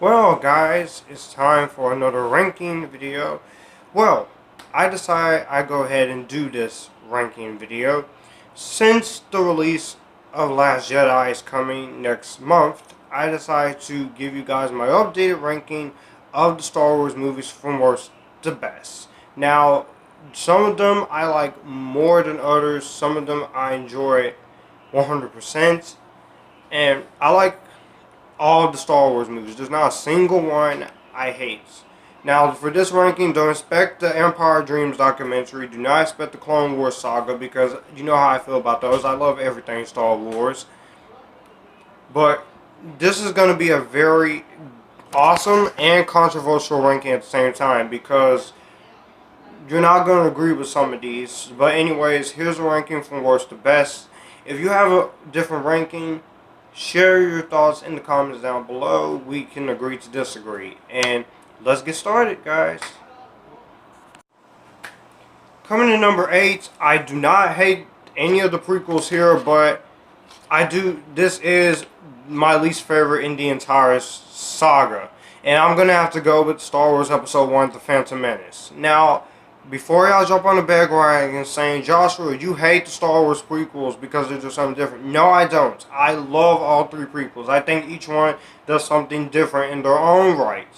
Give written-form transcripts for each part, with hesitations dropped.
Well, guys, it's time for another ranking video. Well, I decided I go ahead and do this ranking video. Since the release of Last Jedi is coming next month, I decided to give you guys my updated ranking of the Star Wars movies from worst to best. Now, some of them I like more than others. Some of them I enjoy 100%. And I like all the Star Wars movies. There's not a single one I hate. Now, for this ranking, don't expect the Empire Dreams documentary. Do not expect the Clone Wars saga because you know how I feel about those. I love everything Star Wars. But this is going to be a very awesome and controversial ranking at the same time because you're not going to agree with some of these. But anyways, here's a ranking from worst to best. If you have a different ranking, share your thoughts in the comments down below. We can agree to disagree. And let's get started, guys. Coming in number 8, I do not hate any of the prequels here, but this is my least favorite in the entire saga. And I'm going to have to go with Star Wars Episode 1, The Phantom Menace. Now, before y'all jump on the bandwagon saying, Joshua, you hate the Star Wars prequels because they're just something different. No, I don't. I love all 3 prequels. I think each one does something different in their own right.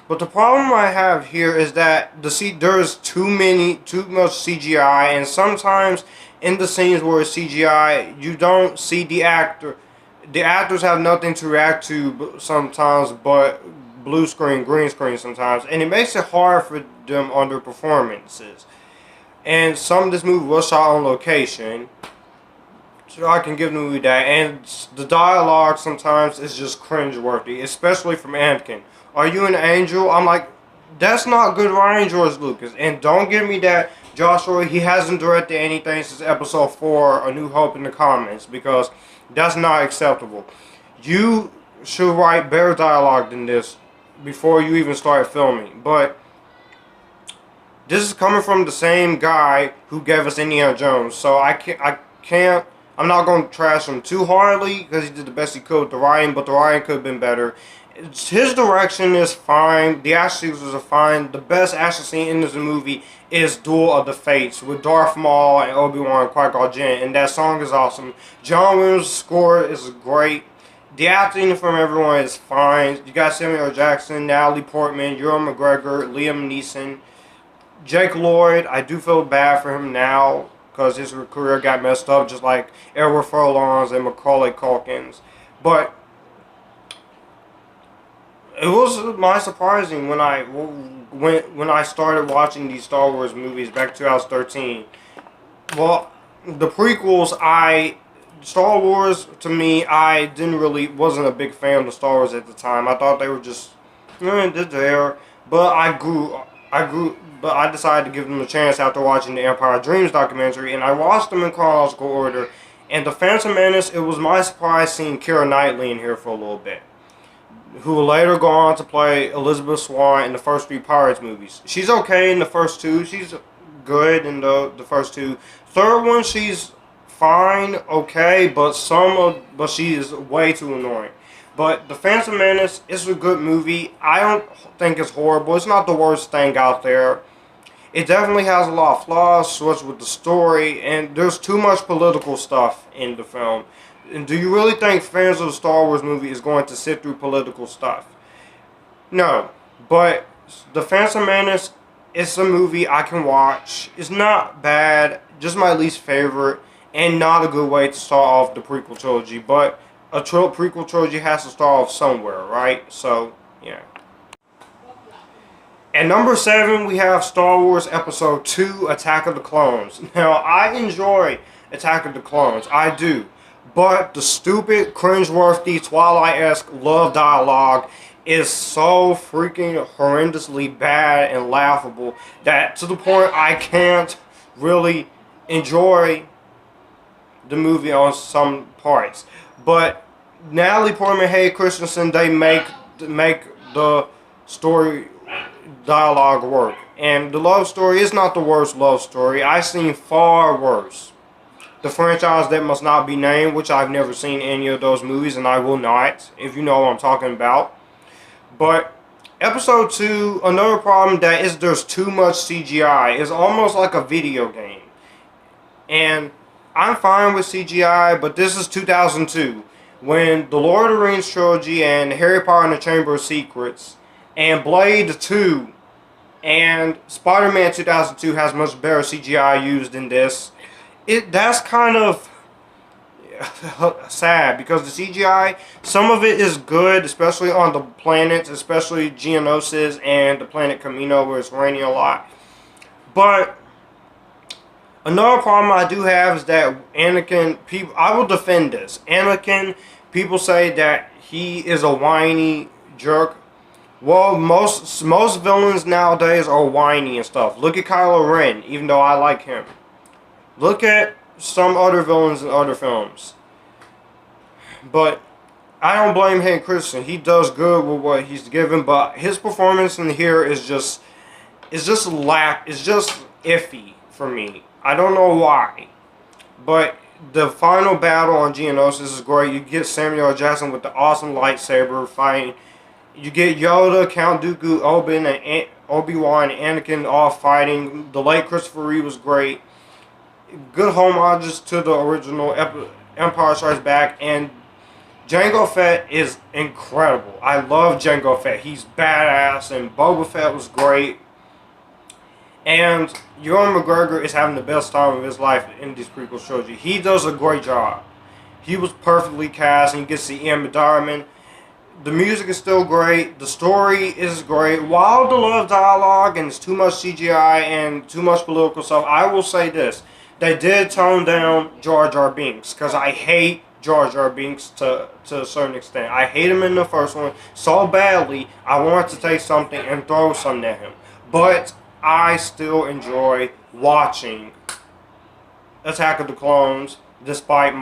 But the problem I have here is that there's too much CGI, and sometimes in the scenes where it's CGI, you don't see the actor. The actors have nothing to react to sometimes but blue screen, green screen sometimes, and it makes it hard for them on their performances. And some of this movie was shot on location, so I can give the movie that. And the dialogue sometimes is just cringe-worthy, especially from Anakin. Are you an angel? I'm like, that's not good writing, George Lucas. And don't give me that Joshua, he hasn't directed anything since Episode 4, A New Hope, in the comments, because that's not acceptable. You should write better dialogue than this before you even start filming. But this is coming from the same guy who gave us Indiana Jones, so I'm not going to trash him too hardly because he did the best he could with the writing, but the writing could have been better. His direction is fine. The action sequences are fine. The best action scene in this movie is Duel of the Fates with Darth Maul and Obi-Wan and Qui-Gon Jinn, and that song is awesome. John Williams' score is great. The acting from everyone is fine. You got Samuel L. Jackson, Natalie Portman, Ewan McGregor, Liam Neeson, Jake Lloyd. I do feel bad for him now because his career got messed up, just like Edward Furlong's and Macaulay Culkin's. But it was my surprising when I started watching these Star Wars movies back in 2013. Well, the prequels, Star Wars, to me, I wasn't a big fan of the Star Wars at the time. I thought they were just, they're there. But but I decided to give them a chance after watching the Empire Dreams documentary, and I watched them in chronological order. And The Phantom Menace, it was my surprise seeing Keira Knightley in here for a little bit, who will later go on to play Elizabeth Swann in the first 3 Pirates movies. She's okay in the first 2. She's good in the first 2. Third one, she's fine, okay, but she is way too annoying. But The Phantom Menace is a good movie. I don't think it's horrible. It's not the worst thing out there. It definitely has a lot of flaws, especially with the story, and there's too much political stuff in the film. And do you really think fans of the Star Wars movie is going to sit through political stuff? No. But The Phantom Menace is a movie I can watch. It's not bad, just my least favorite, and not a good way to start off the prequel trilogy. But a prequel trilogy has to start off somewhere, right? So, yeah. At number 7, we have Star Wars Episode 2, Attack of the Clones. Now, I enjoy Attack of the Clones. I do. But the stupid, cringeworthy, Twilight-esque love dialogue is so freaking horrendously bad and laughable that to the point I can't really enjoy the movie on some parts. But Natalie Portman, Hayden Christensen, they make the story dialogue work. And the love story is not the worst love story. I've seen far worse. The Franchise That Must Not Be Named, which I've never seen any of those movies, and I will not, if you know what I'm talking about. But episode 2, another problem that is there's too much CGI. It's almost like a video game. And I'm fine with CGI, but this is 2002, when the Lord of the Rings trilogy and Harry Potter and the Chamber of Secrets and Blade 2 and Spider-Man 2002 has much better CGI used than this. That's kind of sad, because the CGI, some of it is good, especially on the planets, especially Geonosis and the planet Camino, where it's raining a lot. But another problem I do have is that Anakin, I will defend this. Anakin, people say that he is a whiny jerk. Well, most villains nowadays are whiny and stuff. Look at Kylo Ren, even though I like him. Look at some other villains in other films. But I don't blame Hayden Christensen. He does good with what he's given, but his performance in here is just iffy for me. I don't know why. But the final battle on Geonosis is great. You get Samuel L. Jackson with the awesome lightsaber fighting. You get Yoda, Count Dooku, Obi-Wan, and Anakin all fighting. The late Christopher Reeve was great. Good homages to the original Empire Strikes Back. And Jango Fett is incredible. I love Jango Fett. He's badass, and Boba Fett was great. And Ewan McGregor is having the best time of his life in this prequel trilogy. He does a great job. He was perfectly cast, and you get to see Ian McDiarmid. The music is still great. The story is great. While the love dialogue and it's too much CGI and too much political stuff, I will say this. They did tone down Jar Jar Binks, because I hate Jar Jar Binks to a certain extent. I hate him in the first one so badly, I wanted to take something and throw something at him. But I still enjoy watching Attack of the Clones, despite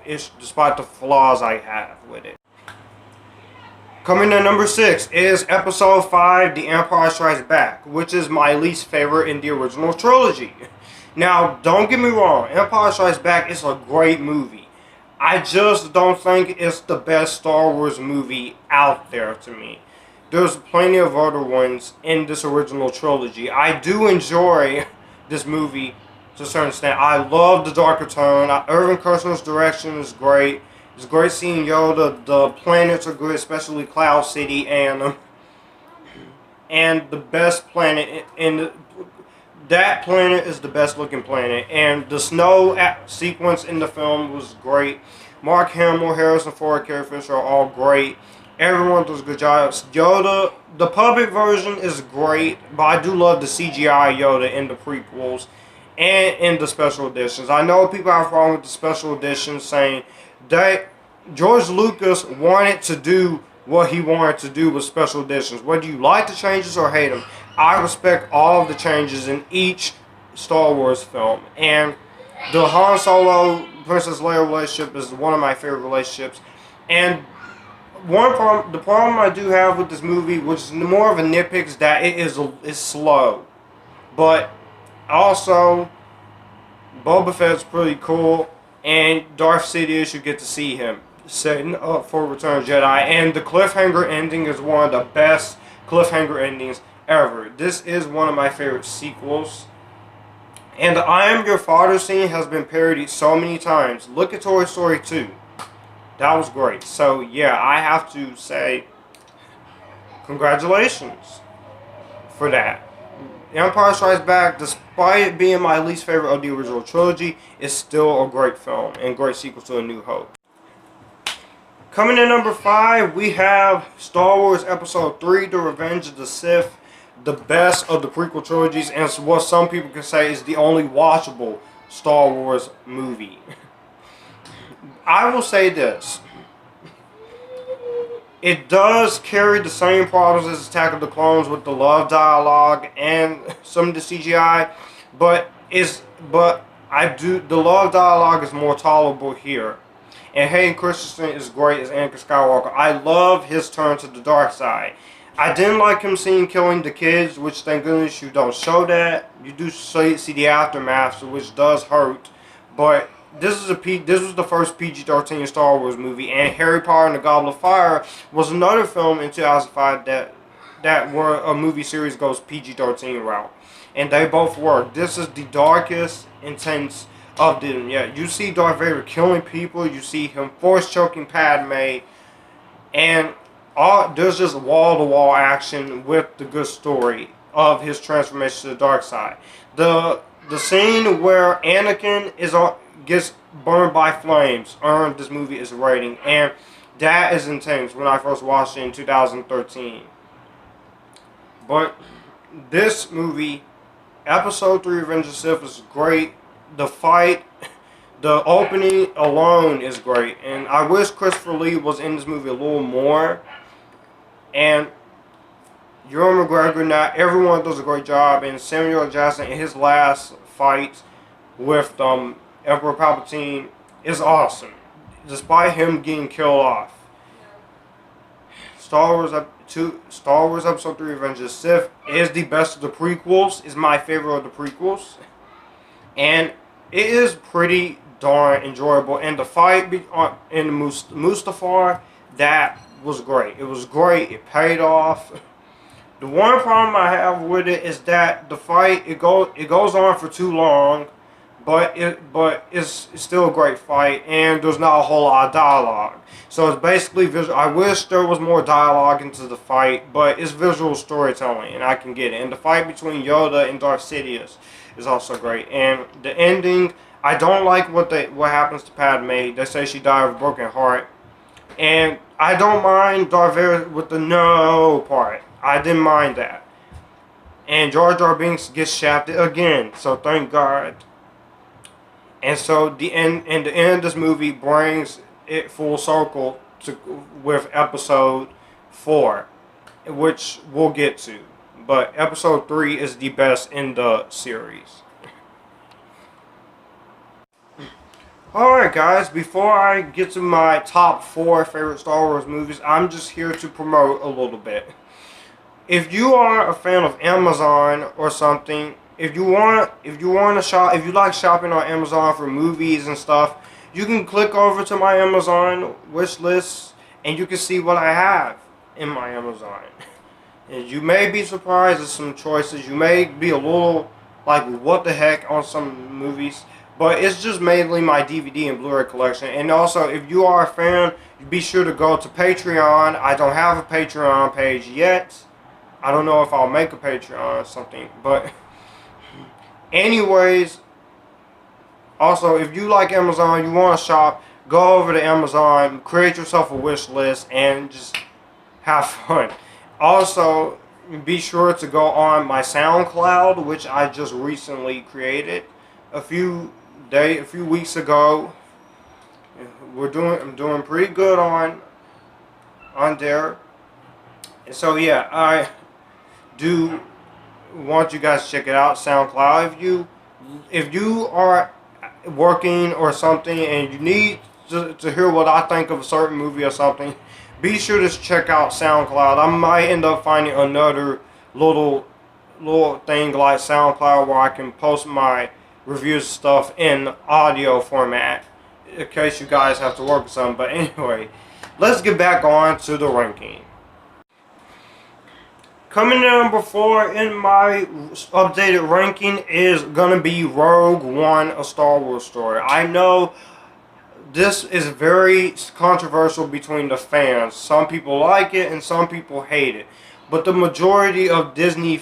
despite the flaws I have with it. Coming in number 6 is Episode 5, The Empire Strikes Back, which is my least favorite in the original trilogy. Now, don't get me wrong, Empire Strikes Back is a great movie. I just don't think it's the best Star Wars movie out there to me. There's plenty of other ones in this original trilogy. I do enjoy this movie to a certain extent. I love the darker tone. Irvin Kershner's direction is great. It's great seeing Yoda. The planets are good, especially Cloud City, and the best planet that planet is the best looking planet, and the snow sequence in the film was great. Mark Hamill, Harrison Ford, Carrie Fisher are all great. Everyone does good jobs. Yoda, the public version is great, but I do love the CGI Yoda in the prequels and in the special editions. I know people have a problem with the special editions, saying that George Lucas wanted to do what he wanted to do with special editions. Whether you like the changes or hate them, I respect all of the changes in each Star Wars film. And the Han Solo Princess Leia relationship is one of my favorite relationships. And the problem I do have with this movie, which is more of a nitpick, is that it's slow. But also, Boba Fett's pretty cool, and Darth Sidious, you get to see him setting up for Return of the Jedi. And the cliffhanger ending is one of the best cliffhanger endings ever. This is one of my favorite sequels. And the I Am Your Father scene has been parodied so many times. Look at Toy Story 2. That was great. So yeah, I have to say congratulations for that. Empire Strikes Back, despite it being my least favorite of the original trilogy, is still a great film and great sequel to A New Hope. Coming in number 5, we have Star Wars Episode 3, The Revenge of the Sith, the best of the prequel trilogies, and what some people can say is the only watchable Star Wars movie. I will say this. It does carry the same problems as Attack of the Clones with the love dialogue and some of the CGI, but the love dialogue is more tolerable here. And Hayden Christensen is great as Anakin Skywalker. I love his turn to the dark side. I didn't like him killing the kids, which thank goodness you don't show that. You do see the aftermath, which does hurt. But this was the first PG-13 Star Wars movie, and Harry Potter and the Goblet of Fire was another film in 2005 that were a movie series goes PG-13 route, and they both work. This is the darkest, intense of them. Yeah, you see Darth Vader killing people, you see him force choking Padme, and there's just wall-to-wall action with the good story of his transformation to the dark side. The scene where Anakin gets burned by flames earned this movie its rating, and that is intense when I first watched it in 2013. But this movie, Episode 3 Revenge of the Sith, is great. The fight, the opening alone is great, and I wish Christopher Lee was in this movie a little more. And Ewan McGregor, not everyone does a great job, and Samuel L. Jackson in his last fight with Emperor Palpatine is awesome, despite him getting killed off. Star Wars Episode 3 Revenge of the Sith is the best of the prequels, is my favorite of the prequels, and it is pretty darn enjoyable. And the fight in Mustafar, that was great. It was great. It paid off. The one problem I have with it is that the fight it goes on for too long, but it's still a great fight, and there's not a whole lot of dialogue. So it's basically visual. I wish there was more dialogue into the fight, but it's visual storytelling, and I can get it. And the fight between Yoda and Darth Sidious is also great. And the ending, I don't like what happens to Padme. They say she died of a broken heart, and I don't mind Darth Vader with the no part. I didn't mind that. And Jar Jar Binks gets shafted again, so thank God. And so the end of this movie brings it full circle with Episode 4, which we'll get to. But Episode 3 is the best in the series. Alright guys, before I get to my top 4 favorite Star Wars movies, I'm just here to promote a little bit. If you are a fan of Amazon or something, if you like shopping on Amazon for movies and stuff, you can click over to my Amazon wish list and you can see what I have in my Amazon. And you may be surprised at some choices. You may be a little like, what the heck, on some movies. But it's just mainly my DVD and Blu-ray collection. And also, if you are a fan, be sure to go to Patreon. I don't have a Patreon page yet. I don't know if I'll make a Patreon or something. But anyways, also, if you like Amazon, you want to shop, go over to Amazon, create yourself a wish list, and just have fun. Also, be sure to go on my SoundCloud, which I just recently created a few weeks ago. I'm doing pretty good on there. And so yeah, I do want you guys to check it out, SoundCloud. If you are working or something and you need to hear what I think of a certain movie or something, be sure to check out SoundCloud. I might end up finding another little thing like SoundCloud where I can post my reviews stuff in audio format in case you guys have to work with something. But anyway, let's get back on to the ranking. Coming in at number 4 in my updated ranking is gonna be Rogue One: A Star Wars Story. I know this is very controversial between the fans. Some people like it and some people hate it. But the majority of Disney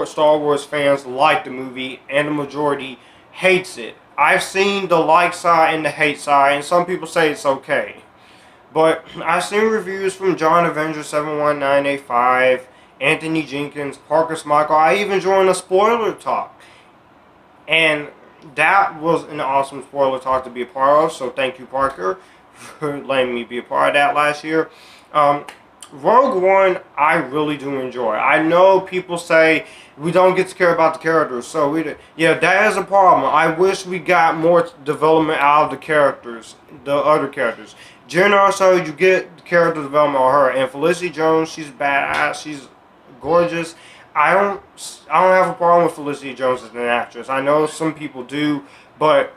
Star Wars fans like the movie, and the majority hates it. I've seen the like side and the hate side, and some people say it's okay. But I've seen reviews from John Avenger 71985, Anthony Jenkins, Parker Michael. I even joined a spoiler talk. And that was an awesome spoiler talk to be a part of, so thank you, Parker, for letting me be a part of that last year. Rogue One, I really do enjoy. I know people say we don't get to care about the characters, so yeah, that is a problem. I wish we got more development out of the characters, the other characters. Jen Erso, you get the character development on her, and Felicity Jones, she's badass, she's gorgeous. I don't have a problem with Felicity Jones as an actress. I know some people do, but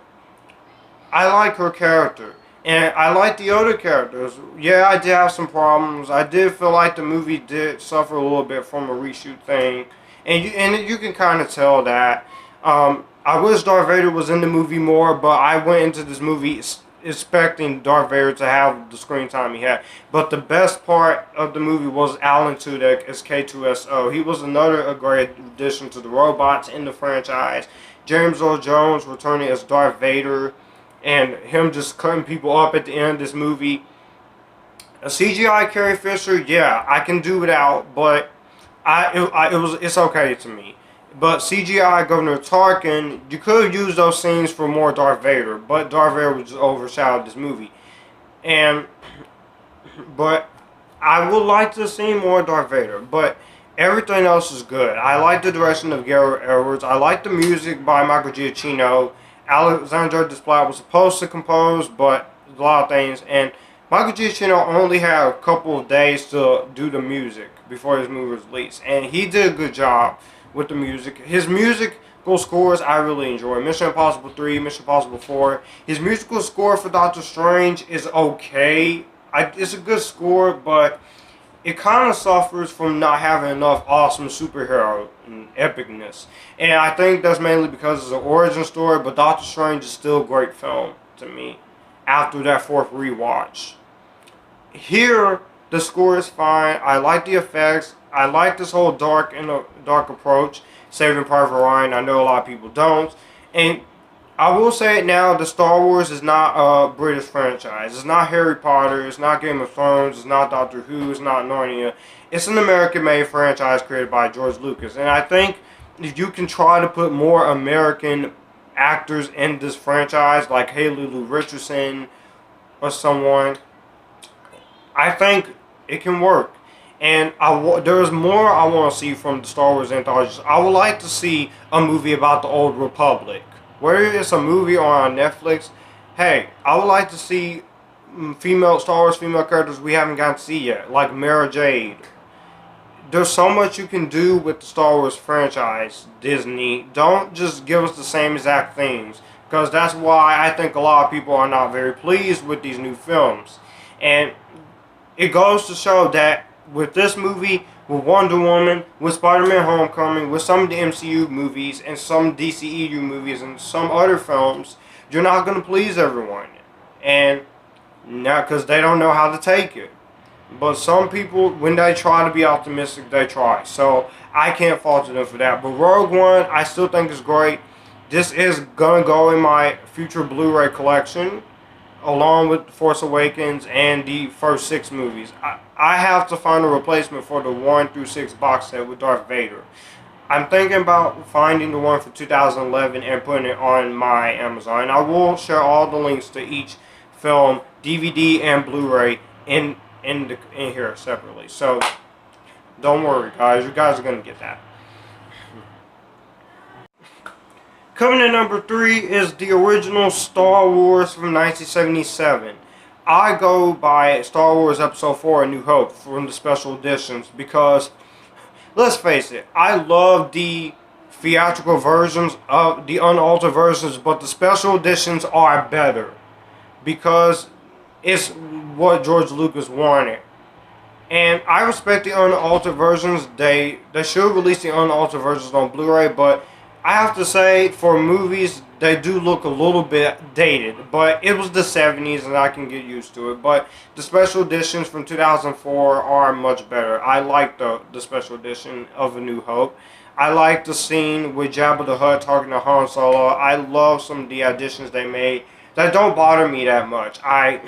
I like her character. And I like the other characters. Yeah, I did have some problems. I did feel like the movie did suffer a little bit from a reshoot thing. And you can kind of tell that. I wish Darth Vader was in the movie more, but I went into this movie expecting Darth Vader to have the screen time he had. But the best part of the movie was Alan Tudyk as K2SO. He was another great addition to the robots in the franchise. James Earl Jones returning as Darth Vader, and him just cutting people up at the end of this movie. A CGI Carrie Fisher, yeah, I can do without, but it's okay to me. But CGI Governor Tarkin, you could have used those scenes for more Darth Vader, but Darth Vader was just overshadowed this movie. But I would like to see more Darth Vader, but everything else is good. I like the direction of Garrett Edwards. I like the music by Michael Giacchino. Alexandre Desplat was supposed to compose, but a lot of things. And Michael Giacchino only had a couple of days to do the music before his movie was released. And he did a good job with the music. His musical scores I really enjoy. Mission Impossible 3, Mission Impossible 4. His musical score for Doctor Strange is okay. It's a good score, but it kind of suffers from not having enough awesome superhero and epicness. And I think that's mainly because it's an origin story, but Doctor Strange is still a great film to me after that fourth rewatch. Here, the score is fine. I like the effects. I like this whole dark approach, Saving Private Ryan. I know a lot of people don't. And I will say it now, the Star Wars is not a British franchise. It's not Harry Potter, it's not Game of Thrones, it's not Doctor Who, it's not Narnia. It's an American-made franchise created by George Lucas. And I think if you can try to put more American actors in this franchise, like Haley Lou Richardson or someone, I think it can work. And there's more I want to see from the Star Wars anthologies. I would like to see a movie about the Old Republic. Whether it's a movie or on Netflix, hey, I would like to see Star Wars female characters we haven't gotten to see yet, like Mara Jade. There's so much you can do with the Star Wars franchise, Disney. Don't just give us the same exact things, because that's why I think a lot of people are not very pleased with these new films. And it goes to show that with this movie, with Wonder Woman, with Spider-Man Homecoming, with some of the MCU movies, and some DCEU movies, and some other films, you're not going to please everyone. And not because they don't know how to take it. But some people, when they try to be optimistic, they try. So I can't fault them for that. But Rogue One, I still think is great. This is going to go in my future Blu-ray collection, along with Force Awakens and the first 6 movies. I have to find a replacement for the 1 through 6 box set with Darth Vader. I'm thinking about finding the one for 2011 and putting it on my Amazon. And I will share all the links to each film, DVD and Blu-ray, in here separately. So don't worry, guys. You guys are going to get that. Coming in number 3 is the original Star Wars from 1977. I go by Star Wars Episode 4 A New Hope from the special editions because, let's face it, I love the theatrical versions of the unaltered versions, but the special editions are better because it's what George Lucas wanted. And I respect the unaltered versions. They should release the unaltered versions on Blu-ray, but I have to say, for movies, they do look a little bit dated, but it was the 70s and I can get used to it. But the special editions from 2004 are much better. I like the special edition of A New Hope. I like the scene with Jabba the Hutt talking to Han Solo. I love some of the additions they made that don't bother me that much. I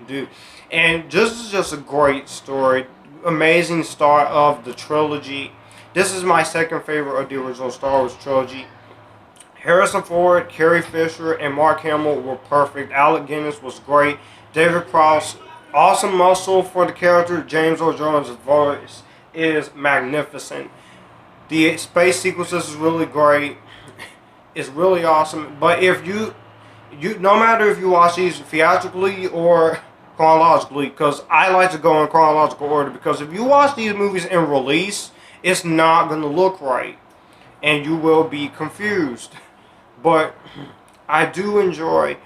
do. And this is just a great story. Amazing start of the trilogy. This is my second favorite of the original Star Wars trilogy. Harrison Ford, Carrie Fisher, and Mark Hamill were perfect. Alec Guinness was great. David Prowse, awesome muscle for the character. James Earl Jones' voice is magnificent. The space sequences is really great. It's really awesome. But if you no matter if you watch these theatrically or chronologically, because I like to go in chronological order, because if you watch these movies in release, it's not going to look right, and you will be confused. But I do enjoy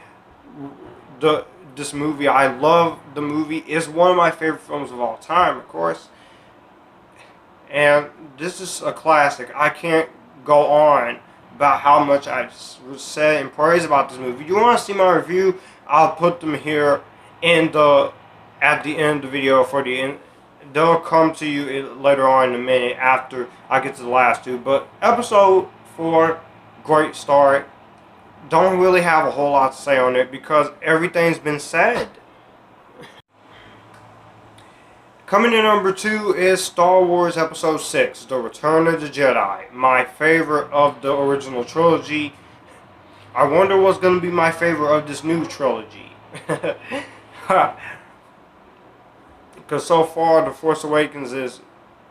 the this movie. I love the movie. It's one of my favorite films of all time, of course. And this is a classic. I can't go on about how much I said and praise about this movie. If you want to see my review, I'll put them here in the at the end of the video for the end. They'll come to you later on in a minute after I get to the last two. But episode 4, great start. Don't really have a whole lot to say on it because everything's been said. Coming in number 2 is Star Wars Episode 6, The Return of the Jedi. My favorite of the original trilogy. I wonder what's going to be my favorite of this new trilogy. Because so far, The Force Awakens is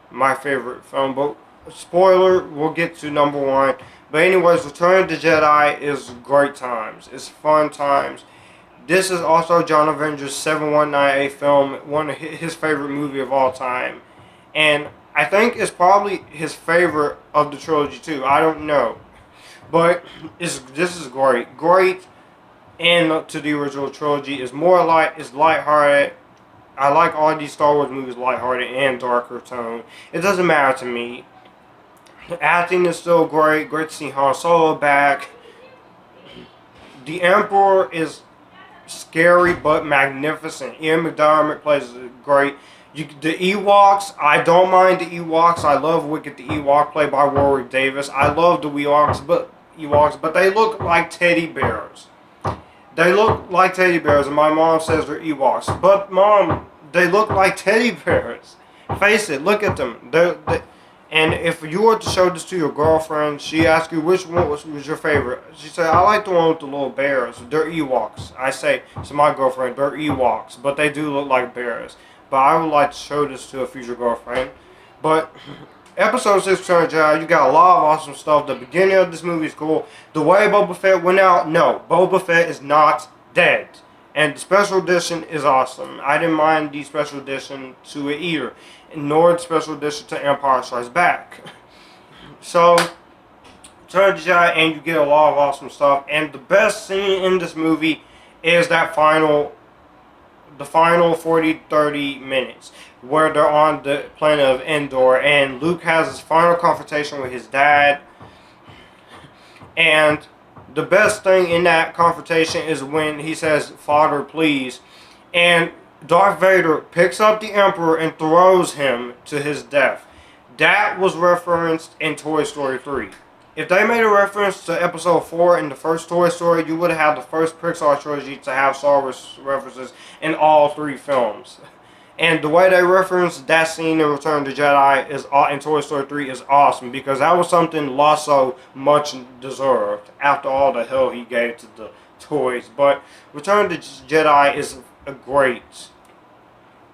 my favorite film. But spoiler, we'll get to number 1. But anyways, Return of the Jedi is great times. It's fun times. This is also John Avenger's 719A film, one of his favorite movie of all time. And I think it's probably his favorite of the trilogy too. I don't know. But this is great. Great and to the original trilogy. It's lighthearted. I like all these Star Wars movies lighthearted and darker tone. It doesn't matter to me. The acting is still great. Great to see Han Solo back. The Emperor is scary but magnificent. Ian McDiarmid plays great. The Ewoks, I don't mind the Ewoks. I love Wicket the Ewok, played by Warwick Davis. I love the Ewoks, but they look like teddy bears. They look like teddy bears, and my mom says they're Ewoks. But Mom, they look like teddy bears. Face it, look at them. And if you were to show this to your girlfriend, she asks you which one was your favorite. She said, I like the one with the little bears. They're Ewoks. I say to my girlfriend, they're Ewoks, but they do look like bears. But I would like to show this to a future girlfriend. But Episode 6, Return of the Jedi, you got a lot of awesome stuff. The beginning of this movie is cool. The way Boba Fett went out, no, Boba Fett is not dead. And the special edition is awesome. I didn't mind the special edition to it either. Nor the special edition to Empire Strikes Back. So, Return of the Jedi, and you get a lot of awesome stuff. And the best scene in this movie is that the final 40-30 minutes where they're on the planet of Endor and Luke has his final confrontation with his dad. And the best thing in that confrontation is when he says, Father, please. And Darth Vader picks up the Emperor and throws him to his death. That was referenced in Toy Story 3. If they made a reference to Episode 4 in the first Toy Story, you would have had the first Pixar trilogy to have Star Wars references in all 3 films. And the way they referenced that scene in Return of the Jedi in Toy Story 3 is awesome, because that was something Lasso much deserved after all the hell he gave to the toys. But Return of the Jedi is great.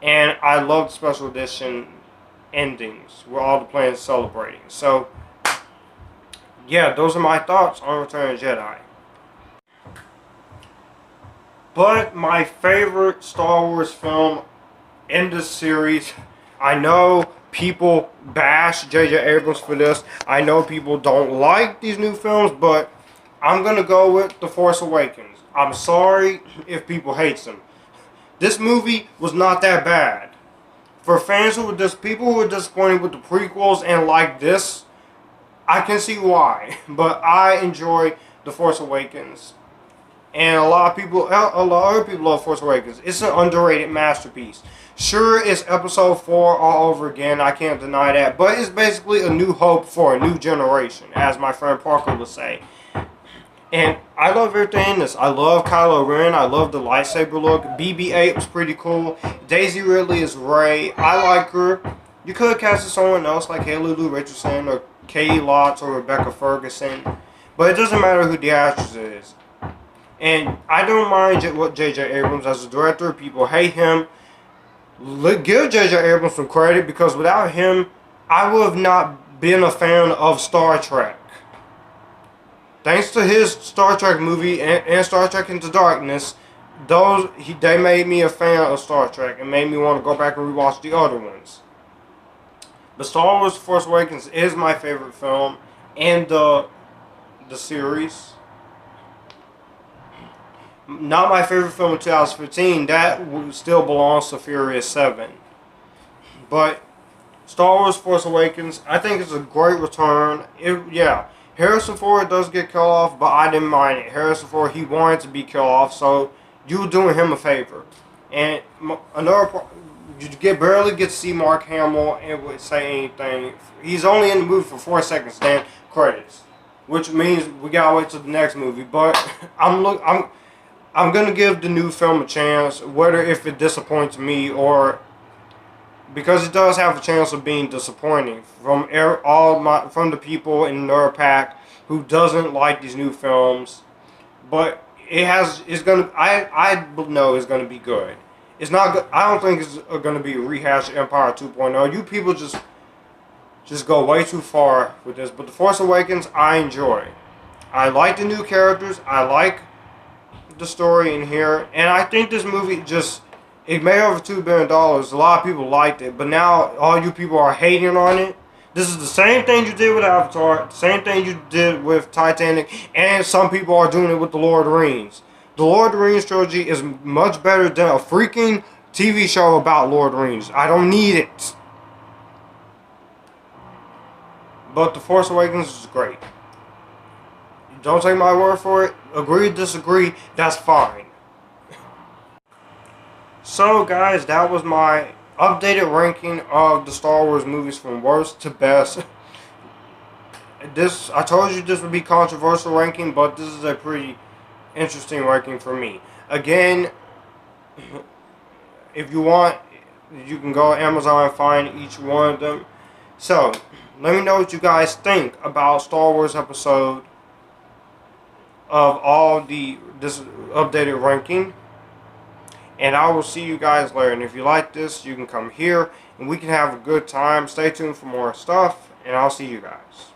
And I love the special edition endings where all the planets celebrating. So, yeah, those are my thoughts on Return of the Jedi. But my favorite Star Wars film in this series, I know people bash J.J. Abrams for this. I know people don't like these new films, but I'm going to go with The Force Awakens. I'm sorry if people hate them. This movie was not that bad. For fans who were people who were disappointed with the prequels and like this, I can see why. But I enjoy The Force Awakens. And a lot of other people love Force Awakens. It's an underrated masterpiece. Sure, it's Episode 4 all over again. I can't deny that. But it's basically a new hope for a new generation, as my friend Parker would say. And I love everything in this. I love Kylo Ren. I love the lightsaber look. BB-8 was pretty cool. Daisy Ridley is Rey. I like her. You could have casted someone else like Haley Lou Richardson or Katie Lotz or Rebecca Ferguson. But it doesn't matter who the actress is. And I don't mind what J.J. Abrams as a director. People hate him. Give J.J. Abrams some credit, because without him, I would have not been a fan of Star Trek. Thanks to his Star Trek movie and Star Trek Into Darkness, they made me a fan of Star Trek and made me want to go back and rewatch the other ones. But Star Wars: The Force Awakens is my favorite film in the series. Not my favorite film of 2015. That still belongs to Furious 7. But Star Wars Force Awakens, I think it's a great return. Yeah, Harrison Ford does get killed off, but I didn't mind it. Harrison Ford, he wanted to be killed off, so you were doing him a favor. And another part, you barely get to see Mark Hamill and would say anything. He's only in the movie for 4 seconds, then credits, which means we gotta wait till the next movie. But I'm gonna give the new film a chance, whether if it disappoints me or because it does have a chance of being disappointing from from the people in Nerd Pack who doesn't like these new films. But it's gonna I know it's gonna be good. It's not good. I don't think it's gonna be a rehash of Empire 2.0. You people just go way too far with this. But The Force Awakens, I enjoy. I like the new characters. I like the story in here, and I think this movie it made over $2 billion. A lot of people liked it, but now all you people are hating on it. This is the same thing you did with Avatar, the same thing you did with Titanic, and some people are doing it with The Lord of the Rings. The Lord of the Rings trilogy is much better than a freaking TV show about Lord of the Rings. I don't need it. But The Force Awakens is great. Don't take my word for it. Agree, disagree, that's fine. So guys, that was my updated ranking of the Star Wars movies from worst to best. I told you this would be controversial ranking, but this is a pretty interesting ranking for me. Again, if you want, you can go to Amazon and find each one of them. So, let me know what you guys think about Star Wars episode of all this updated ranking. And I will see you guys later. And if you like this, you can come here and we can have a good time. Stay tuned for more stuff. And I'll see you guys.